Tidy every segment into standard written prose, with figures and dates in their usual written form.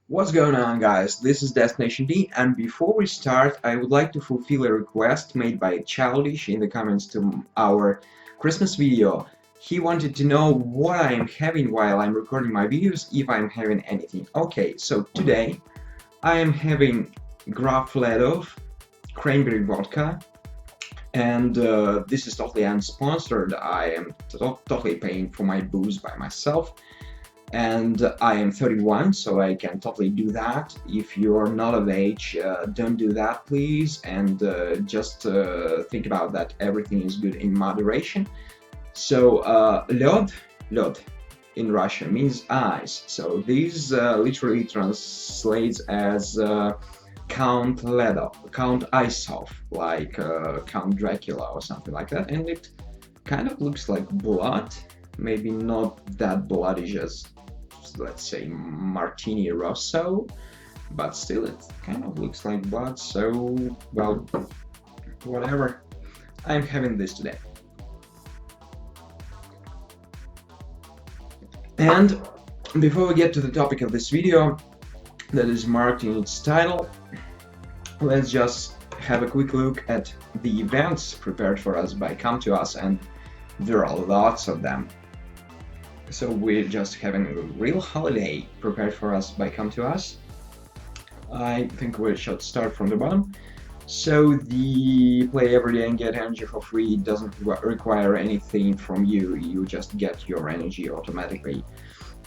What's going on, guys? This is Destination D, and before we start, I would like to fulfill a request made by Childish in the comments to our Christmas video. He wanted to know what I am having while I'm recording my videos, if I'm having anything. Okay, so today I am having Graf Ledov cranberry vodka, and this is totally unsponsored. I am totally paying for my booze by myself. And I am 31, so I can totally do that. If you're not of age, don't do that, please, and just think about that everything is good in moderation. So, lod in Russian means eyes. So this literally translates as Count Ledo, Count Isov, like Count Dracula or something like that, and it kind of looks like blood. Maybe not that bloody as, let's say, Martini Rosso, but still it kind of looks like blood, so, well, whatever. I'm having this today. And before we get to the topic of this video, that is marked in its title, let's just have a quick look at the events prepared for us by Come To Us, and there are lots of them. So we're just having a real holiday prepared for us by Come To Us. I think we should start from the bottom. So the play every day and get energy for free doesn't require anything from you. You just get your energy automatically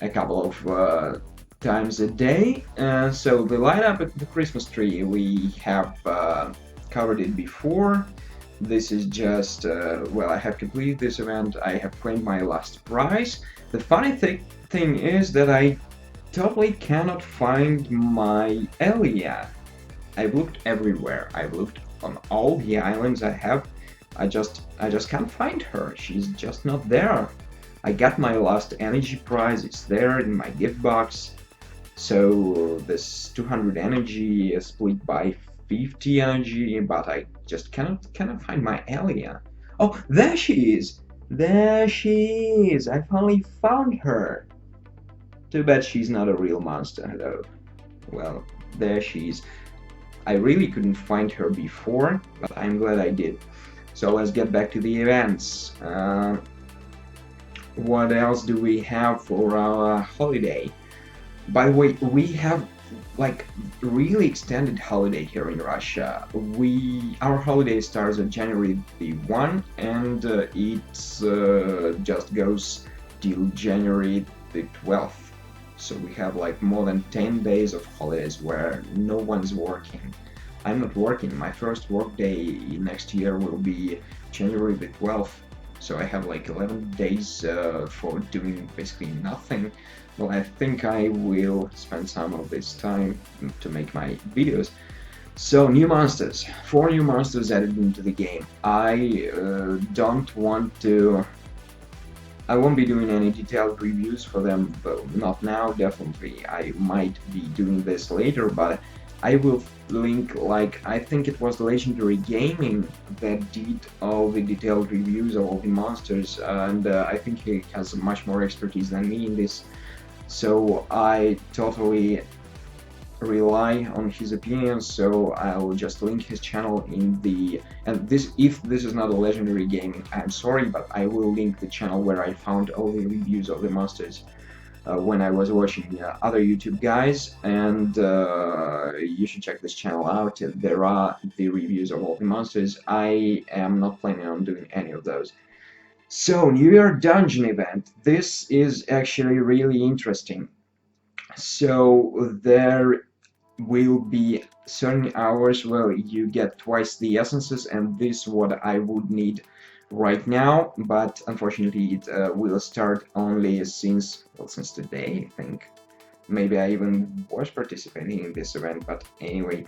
a couple of times a day. So the lineup at the Christmas tree, we have covered it before. This is just, well, I have completed this event. I have claimed my last prize. The funny thing is that I totally cannot find my Anya. I've looked everywhere. I've looked on all the islands I have. I just can't find her. She's just not there. I got my last energy prize. It's there in my gift box. So this 200 energy is split by 50 energy, but I just cannot find my Anya. Oh, there she is! There she is! I finally found her! Too bad she's not a real monster, though. Well, there she is. I really couldn't find her before, but I'm glad I did. So let's get back to the events. What else do we have for our holiday? By the way, we have like really extended holiday here in Russia. Our holiday starts on January the 1 and it just goes till January the 12th. So we have like more than 10 days of holidays where no one's working. I'm not working. My first work day next year will be January the 12th. So I have like 11 days for doing basically nothing. Well, I think I will spend some of this time to make my videos. So, new monsters. 4 new monsters added into the game. I won't be doing any detailed reviews for them, but not now, definitely. I might be doing this later, but I will link, like, I think it was Legendary Gaming that did all the detailed reviews of all the monsters, and I think he has much more expertise than me in this. So I totally rely on his opinion, so I'll just link his channel in the, and this, if this is not a Legendary Gaming, I'm sorry, but I will link the channel where I found all the reviews of the monsters when I was watching other YouTube guys, and you should check this channel out. There are the reviews of all the monsters. I am not planning on doing any of those. So, New Year Dungeon event. This is actually really interesting. So, there will be certain hours where you get twice the essences, and this is what I would need right now, but unfortunately it will start only since today, I think. Maybe I even was participating in this event, but anyway,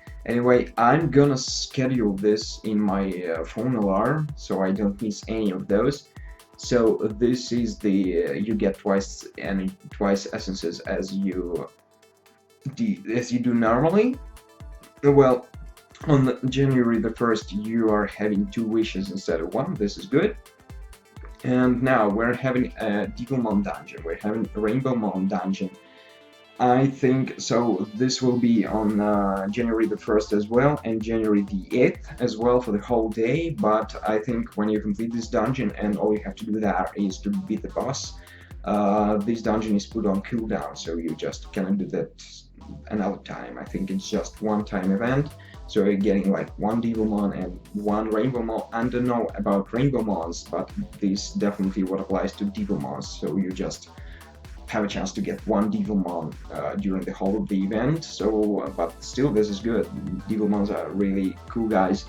I'm gonna schedule this in my phone alarm so I don't miss any of those. So this is the you get twice essences as you do normally. Well, on January the 1st you are having 2 wishes instead of 1. This is good. And now we're having a Devil Moon dungeon. We're having a Rainbow Moon dungeon. I think so. This will be on January the 1st as well, and January the 8th as well for the whole day. But I think when you complete this dungeon and all you have to do there is to beat the boss, this dungeon is put on cooldown, so you just cannot do that another time. I think it's just one-time event, so you're getting like one Devilmon and one Rainbowmon. I don't know about Rainbowmons, but this definitely what applies to Devilmons. So you just have a chance to get one Devilmon during the whole of the event. So, but still, this is good. Devilmons are really cool guys.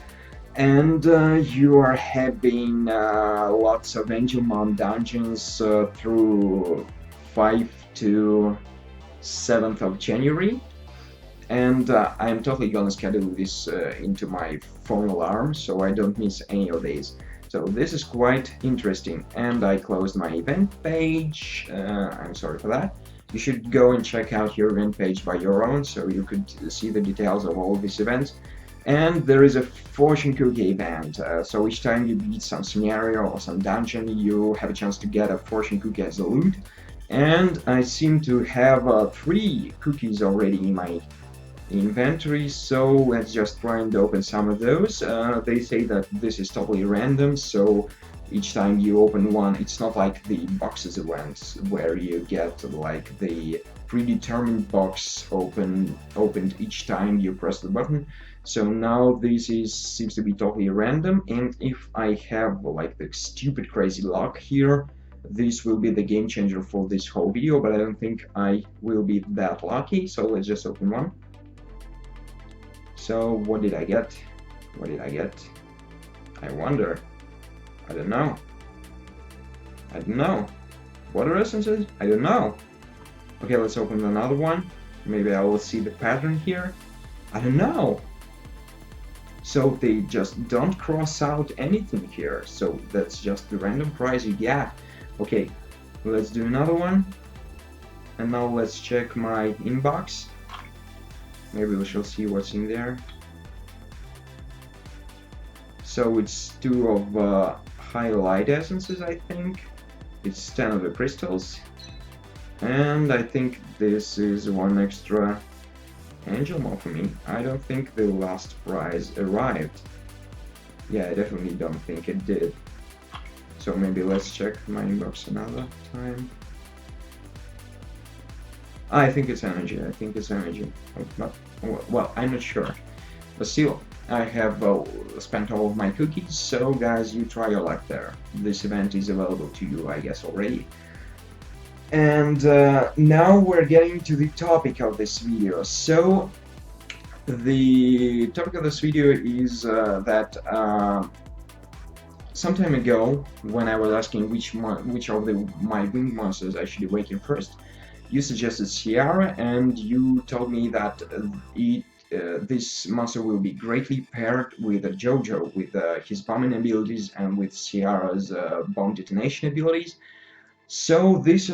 And you are having lots of Angelmon dungeons through 5 to 7th of January. And I'm totally gonna schedule this into my phone alarm so I don't miss any of these. So this is quite interesting, and I closed my event page. I'm sorry for that. You should go and check out your event page by your own so you could see the details of all these events. And there is a fortune cookie event, so each time you beat some scenario or some dungeon, you have a chance to get a fortune cookie as a loot. And I seem to have 3 cookies already in my inventory, so let's just try and open some of those. They say that this is totally random, so each time you open one, it's not like the boxes events where you get like the predetermined box opened each time you press the button. So now this seems to be totally random, and if I have like the stupid crazy luck here, this will be the game changer for this whole video, but I don't think I will be that lucky, so let's just open one. So what did I get? What did I get? I wonder. I don't know. I don't know. Water essences? I don't know. Okay, let's open another one. Maybe I will see the pattern here. I don't know. So they just don't cross out anything here. So that's just the random prize you get. Okay, let's do another one. And now let's check my inbox. Maybe we shall see what's in there. So it's 2 of highlight essences, I think. It's 10 of the crystals. And I think this is 1 extra Angelmon for me. I don't think the last prize arrived. Yeah, I definitely don't think it did. So maybe let's check my inbox another time. I think it's energy. I think it's energy. Well, I'm not sure. But still, I have spent all of my cookies, so guys, you try your luck there. This event is available to you, I guess, already. And now we're getting to the topic of this video. So, the topic of this video is that some time ago, when I was asking which of my winged monsters I should awaken first, you suggested Ciara, and you told me that this monster will be greatly paired with Jojo, with his bombing abilities and with Ciara's bomb detonation abilities. So this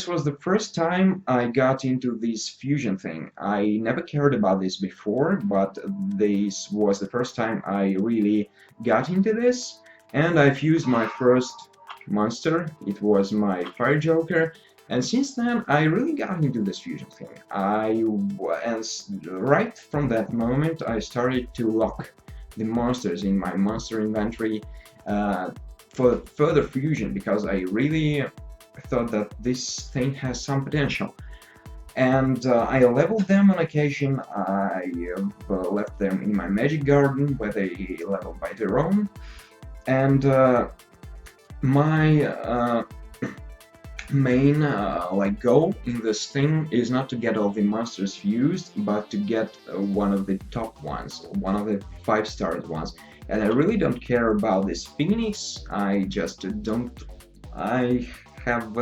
was the first time I got into this fusion thing. I never cared about this before, but this was the first time I really got into this, and I fused my first monster. It was my Fire Joker. And since then, I really got into this fusion thing. And right from that moment, I started to lock the monsters in my monster inventory for further fusion, because I really thought that this thing has some potential. And I leveled them on occasion. I left them in my magic garden, where they level by their own. And my main goal in this thing is not to get all the monsters fused, but to get one of the top ones, one of the 5-star ones. And I really don't care about this Phoenix. I just don't have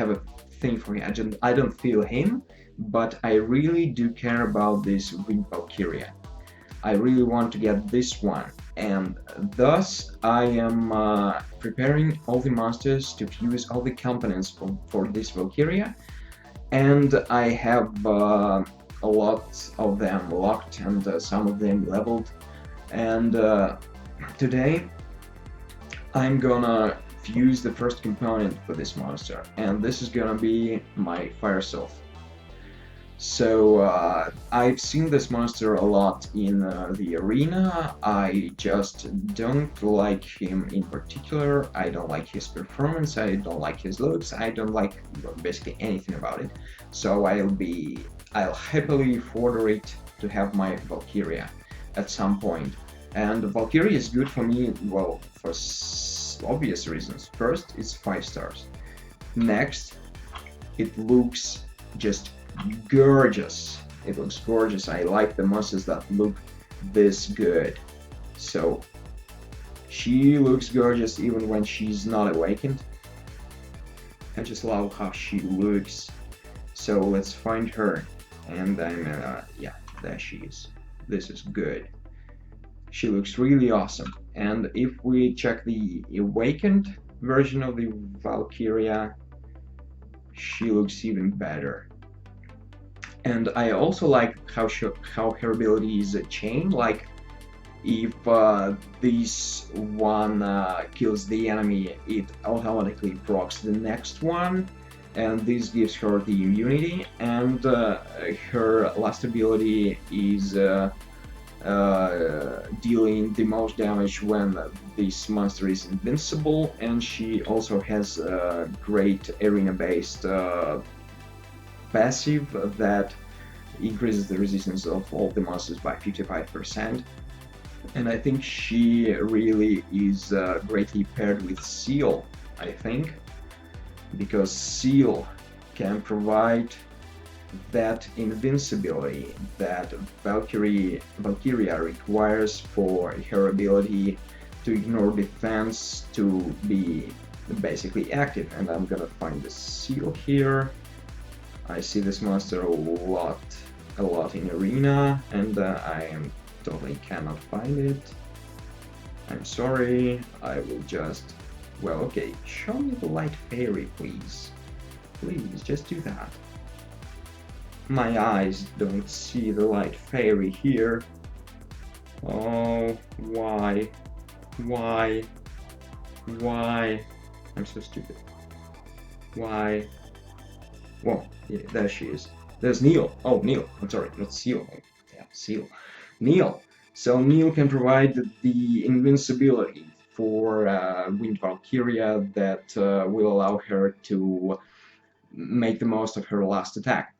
a thing for him. I don't feel him, but I really do care about this Wind Valkyrja. I really want to get this one, and thus I am preparing all the monsters to fuse all the components for this Valkyrja, and I have a lot of them locked and some of them leveled. And today I'm gonna fuse the first component for this monster, and this is gonna be my Fire Sylph. So I've seen this monster a lot in the arena. I just don't like him in particular. I don't like his performance, I don't like his looks, I don't like basically anything about it. So I'll happily order it to have my Valkyrja at some point. And Valkyrja is good for me, well, for obvious reasons. First, it's 5 stars. Next, it looks just gorgeous. It looks gorgeous. I like the monsters that look this good. So she looks gorgeous even when she's not awakened. I just love how she looks. So let's find her. And yeah, there she is. This is good. She looks really awesome. And if we check the awakened version of the Valkyrja, she looks even better. And I also like how her ability is a chain. Like if this one kills the enemy, it automatically procs the next one, and this gives her the immunity. And her last ability is dealing the most damage when this monster is invincible, and she also has a great arena-based passive that increases the resistance of all the monsters by 55%. And I think she really is greatly paired with Seal, I think, because Seal can provide that invincibility that Valkyrja requires for her ability to ignore defense to be basically active. And I'm gonna find the Seal here. I see this monster a lot in arena, and I totally cannot find it. I'm sorry. I will just, well, okay, show me the light fairy, please. Please, just do that. My eyes don't see the light fairy here. Oh, why? Why? Why? I'm so stupid. Why? Whoa, yeah, there she is. There's Neil. Oh, Neil. I'm sorry, not Seal. Yeah, Seal. Neil. So Neil can provide the invincibility for Wind Valkyrja that will allow her to make the most of her last attack.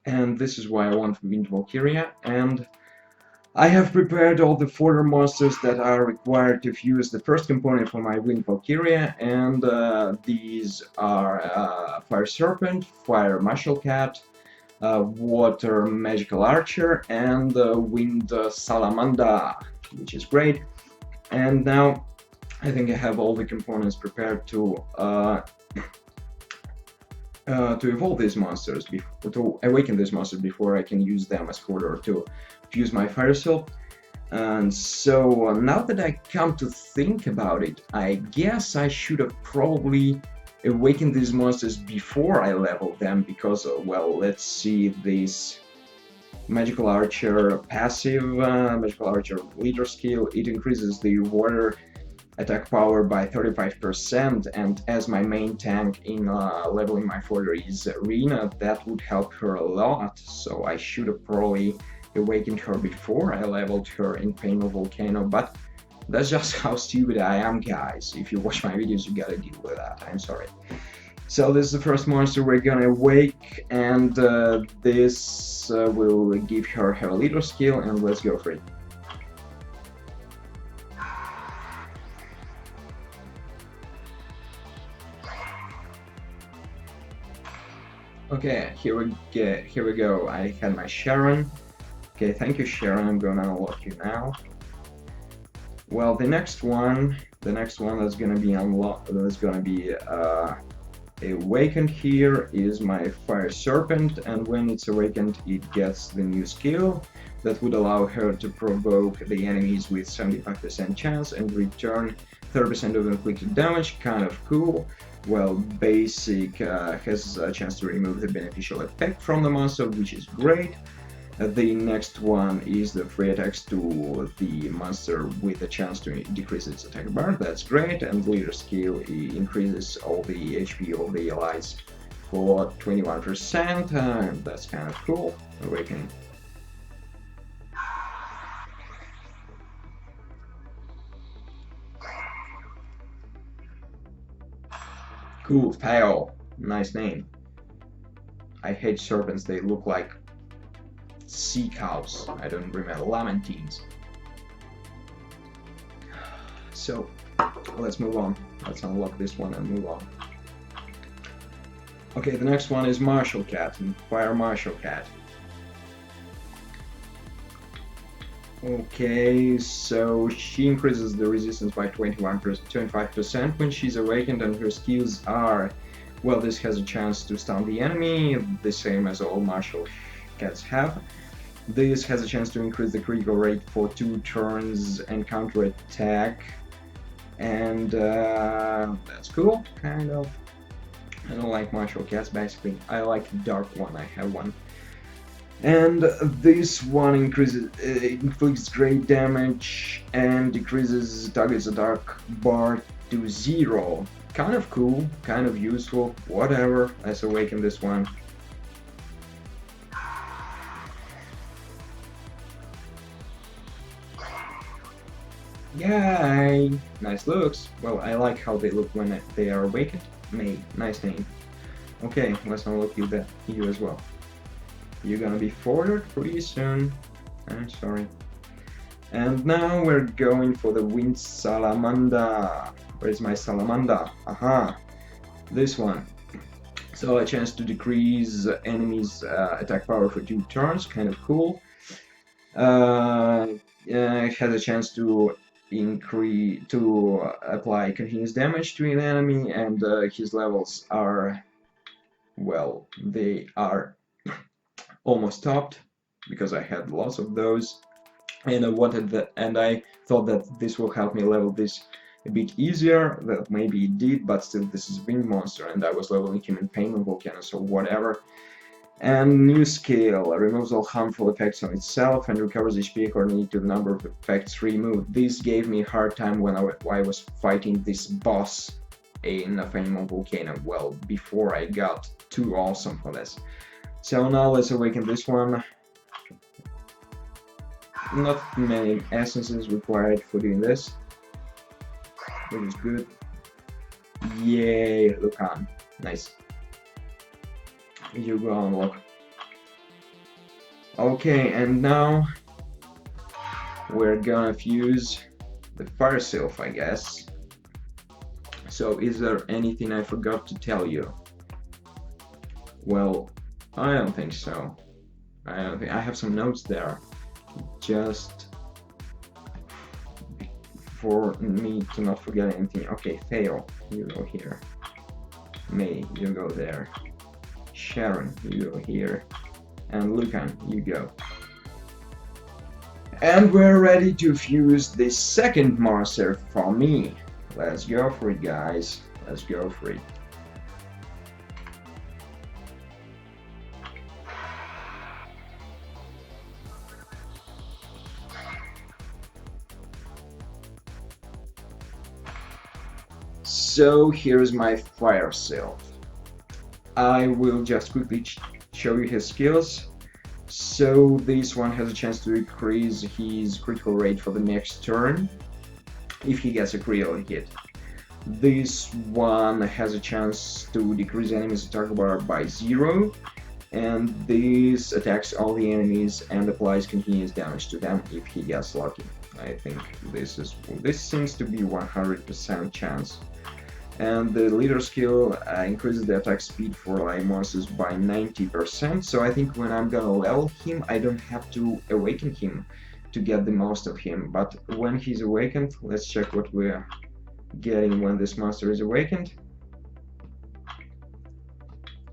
And this is why I want Wind Valkyrja, and I have prepared all the fodder monsters that are required to fuse the first component for my Wind Valkyrja, and these are Fire Serpent, Fire Martial Cat, Water Magical Archer, and Wind Salamander, which is great. And now I think I have all the components prepared to evolve these monsters, to awaken these monsters before I can use them as fodder to fuse my Fire Sylph. And so now that I come to think about it, I guess I should have probably awakened these monsters before I leveled them, because, well, let's see this Magical Archer passive, Magical Archer leader skill. It increases the water attack power by 35%, and as my main tank in leveling my fodder is Arena, that would help her a lot. So I should have probably awakened her before I leveled her in Painful Volcano, but that's just how stupid I am, guys. If you watch my videos, you gotta deal with that. I'm sorry. So this is the first monster we're gonna awake, and this will give her her leader skill, and let's go for it. Okay, here we go. I had my Sharon. Okay, thank you, Sharon. I'm gonna unlock you now. Well, the next one that's gonna be unlocked, that's gonna be awakened here is my Fire Serpent, and when it's awakened, it gets the new skill that would allow her to provoke the enemies with 75% chance and return 30% of inflicted damage. Kind of cool. Well, basic has a chance to remove the beneficial effect from the monster, which is great. The next one is the free attacks to the monster with a chance to decrease its attack bar. That's great. And leader skill increases all the HP of the allies for 21%. That's kind of cool. Awakening. Cool, Fail. Nice name. I hate serpents, they look like sea cows. I don't remember, lamantines. So, let's move on. Let's unlock this one and move on. Okay, the next one is Martial Cat, Fire Martial Cat. Okay, so she increases the resistance by 25% when she's awakened, and her skills are, well, this has a chance to stun the enemy, the same as all martial cats have. This has a chance to increase the critical rate for 2 turns and counter attack, and that's cool, kind of. I don't like martial cats, basically. I like the dark one, I have one. And this one inflicts great damage and decreases target's attack bar to 0. Kind of cool, kind of useful, whatever. Let's awaken this one. Yay! Nice looks. Well, I like how they look when they are awakened. May, nice name. Okay, let's unlock you as well. You're gonna be forwarded pretty soon. I'm sorry. And now we're going for the Wind Salamander. Where's my Salamander? Aha! This one. So a chance to decrease enemies' attack power for 2 turns, kind of cool. It has a chance to apply continuous damage to an enemy, and his levels are, well, they are almost topped because I had lots of those, and I thought that this will help me level this a bit easier. That maybe it did, but still, this is Wind Monster, and I was leveling him in Payment Volcano, so whatever. And new skill removes all harmful effects on itself and recovers HP according to the number of effects removed. This gave me a hard time when I was fighting this boss in a Payment Volcano. Well, before I got too awesome for this. So now let's awaken this one. Not many essences required for doing this, which is good. Yay, Lucan. Nice. You go unlock. Okay, and now we're gonna fuse the Fire Sylph, I guess. So is there anything I forgot to tell you? Well, I don't think so. I have some notes there, just for me to not forget anything. Okay, Theo, you go here. May, you go there. Sharon, you go here. And Lucan, you go. And we're ready to fuse the second monster for me. Let's go for it, guys. Let's go for it. So here's my Fire Sylph. I will just quickly show you his skills. So this one has a chance to increase his critical rate for the next turn if he gets a critical hit. This one has a chance to decrease enemies' attack bar by 0, and this attacks all the enemies and applies continuous damage to them if he gets lucky. I think this seems to be 100% chance. And the leader skill increases the attack speed for ally monsters by 90%, so I think when I'm gonna level him, I don't have to awaken him to get the most of him. But when he's awakened, let's check what we're getting when this monster is awakened.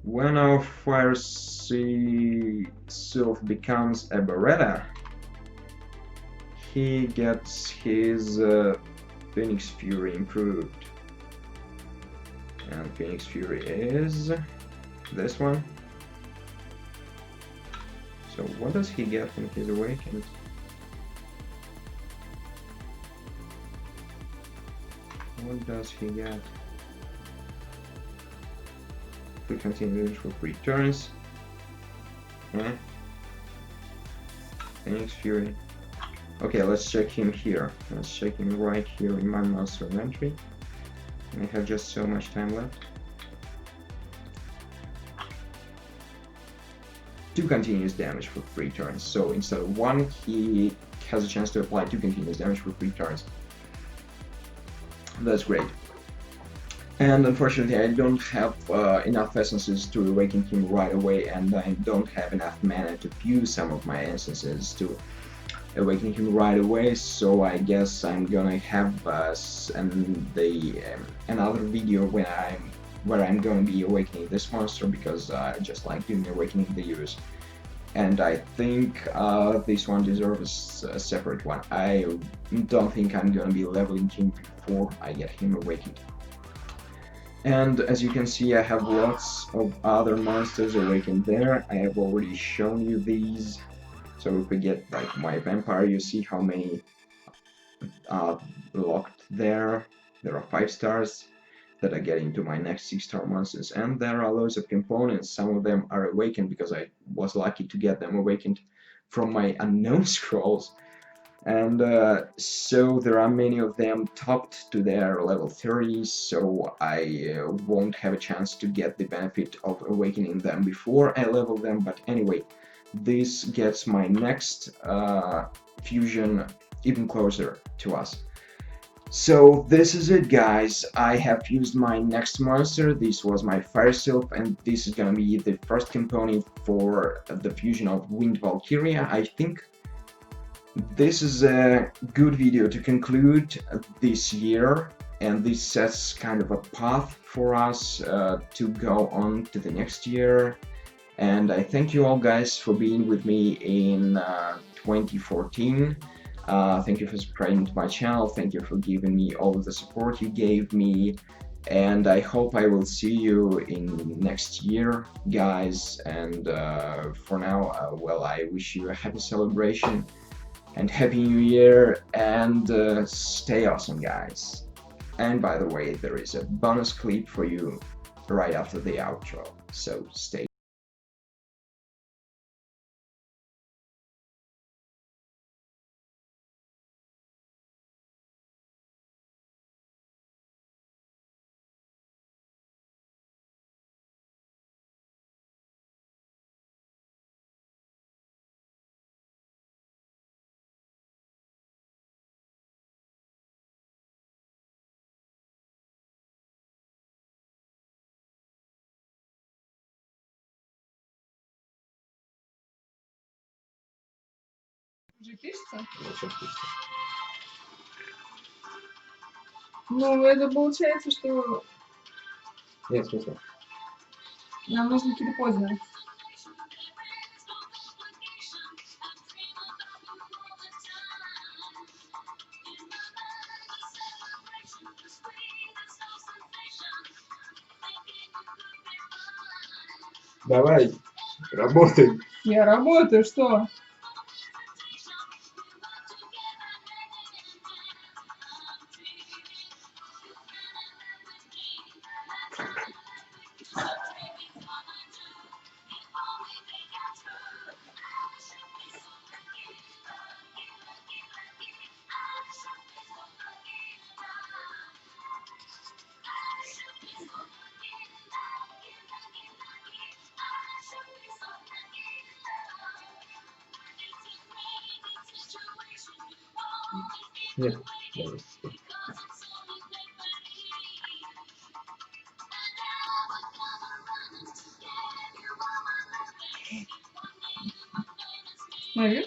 When our Fire Sylph becomes a Beretta, he gets his Phoenix Fury improved. And Phoenix Fury is this one. So what does he get when he's awakened? What does he get? We continue for 3 turns. Yeah. Phoenix Fury. Okay, let's check him here. Let's check him right here in my monster inventory. And I have just so much time left. 2 continuous damage for 3 turns. So instead of 1, he has a chance to apply 2 continuous damage for 3 turns. That's great. And unfortunately, I don't have enough essences to awaken him right away, and I don't have enough mana to fuse some of my essences to awaken him right away. So I guess I'm gonna have another video where I'm gonna be awakening this monster, because I just like doing awakening videos. And I think this one deserves a separate one. I don't think I'm gonna be leveling him before I get him awakened. And as you can see, I have lots of other monsters awakened there. I have already shown you these. So if we get like my vampire, you see how many locked there. There are 5 stars that I get into my next 6-star monsters, and there are loads of components. Some of them are awakened because I was lucky to get them awakened from my unknown scrolls. And so there are many of them topped to their level 30, so I won't have a chance to get the benefit of awakening them before I level them. But anyway, this gets my next fusion even closer to us. So this is it, guys. I have fused my next monster. This was my Fire Sylph, and this is gonna be the first component for the fusion of Wind Valkyrja. I think this is a good video to conclude this year, and this sets kind of a path for us to go on to the next year. And I thank you all, guys, for being with me in 2014. Thank you for subscribing to my channel. Thank you for giving me all of the support you gave me. And I hope I will see you in next year, guys. And for now, well, I wish you a happy celebration and Happy New Year, and stay awesome, guys. And by the way, there is a bonus clip for you right after the outro, so stay Уже пишется? Сейчас пишется. Ну, это получается, что Нет смысла. нам нужно какие-то позы. Давай, работай. Я работаю, что? Нет. Наверное.